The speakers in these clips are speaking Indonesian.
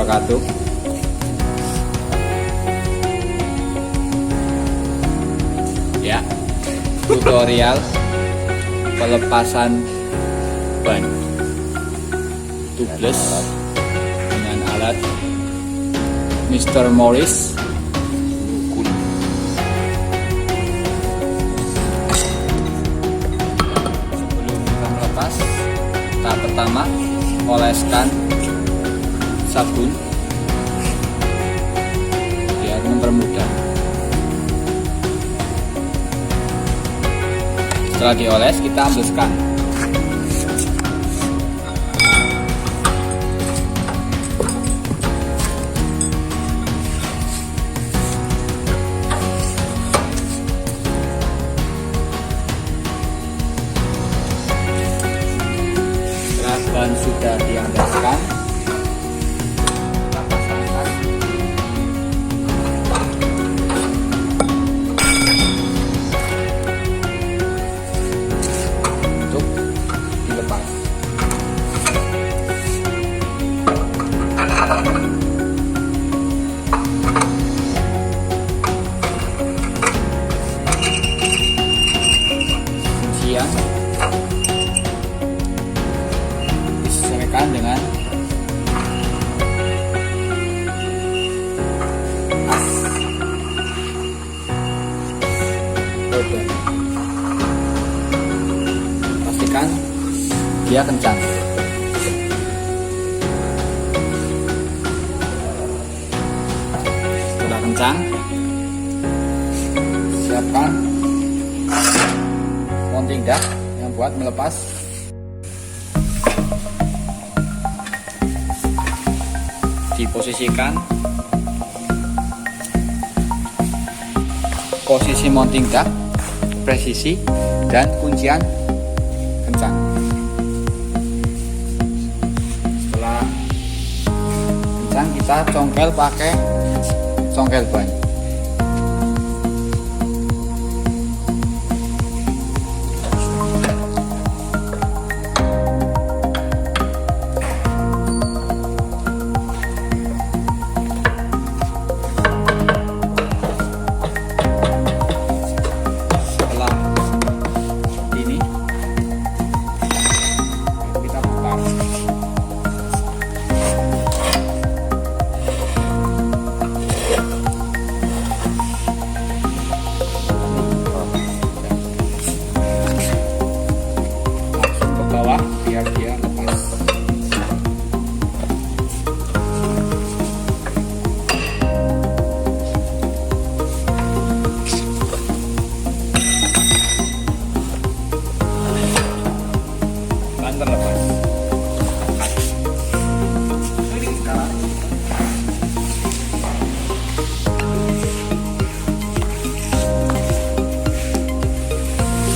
wabarakatuh. Ya, tutorial pelepasan ban tubeless dengan alat Mr.Moris. Sebelum kita melepas, tahap pertama oleskan sabun biar mempermudah. Setelah dioles, kita ambilkan. Setelah ban sudah diambilkan, kita pasangkan untuk dilepas. Kuncian disesuaikan dengan as roda. Pastikan dia kencang. Setelah kencang, siapkan mounting dak yang buat melepas. Diposisikan posisi mounting dak, presisi, dan kuncian kencang. Setelah kencang, kita congkel pakai congkel ban. Biar dia lepas. Ban terlepas.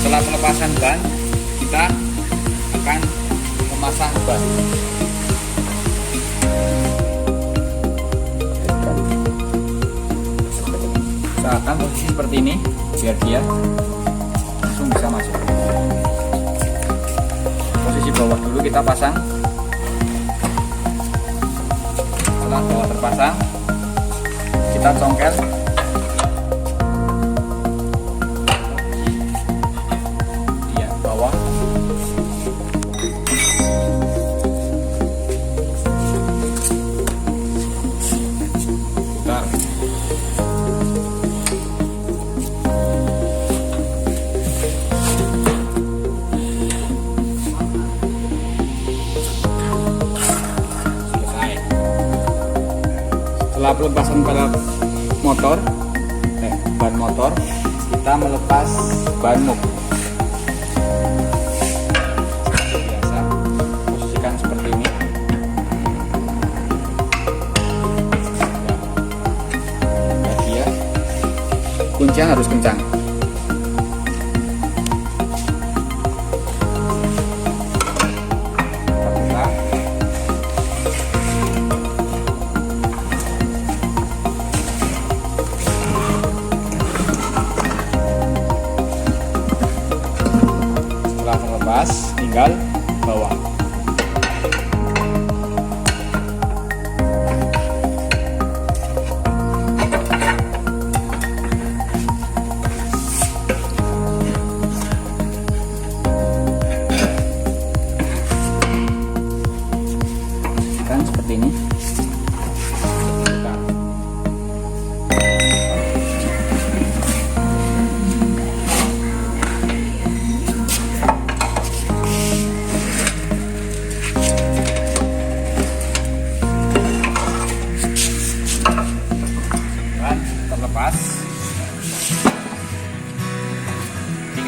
Setelah pelepasan ban, kita akan memasang ban. Usahakan posisi seperti ini biar dia langsung bisa masuk. Posisi bawah dulu kita pasang. Setelah bawah terpasang, kita congkel bawah. Setelah pelepasan pelek motor, ban motor, kita melepas ban moge. Biasa, posisikan seperti ini. Ya, dia kuncian harus kencang. Terlepas, tinggal bawa.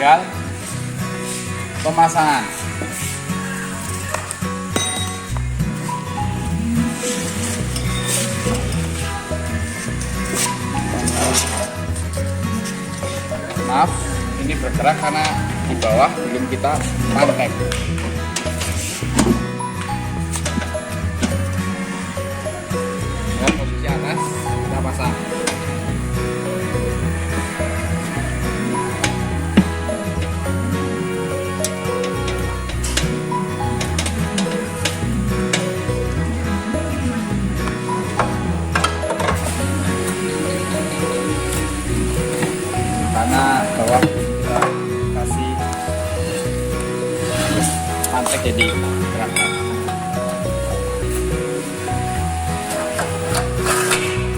tinggal pemasangan. Maaf, ini bergerak karena di bawah belum kita pakai. Dan posisi atas kita pasang. Karena bawah kita kasih pantek jadi berat.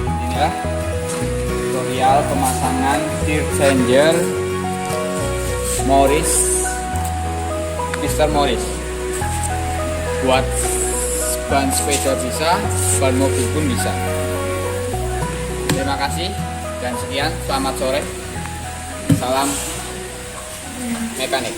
Inilah tutorial pemasangan tyre Changer Mr.Moris. Buat ban sepeda bisa, ban mobil pun bisa. Terima kasih dan sekian, selamat sore. Salam mekanik.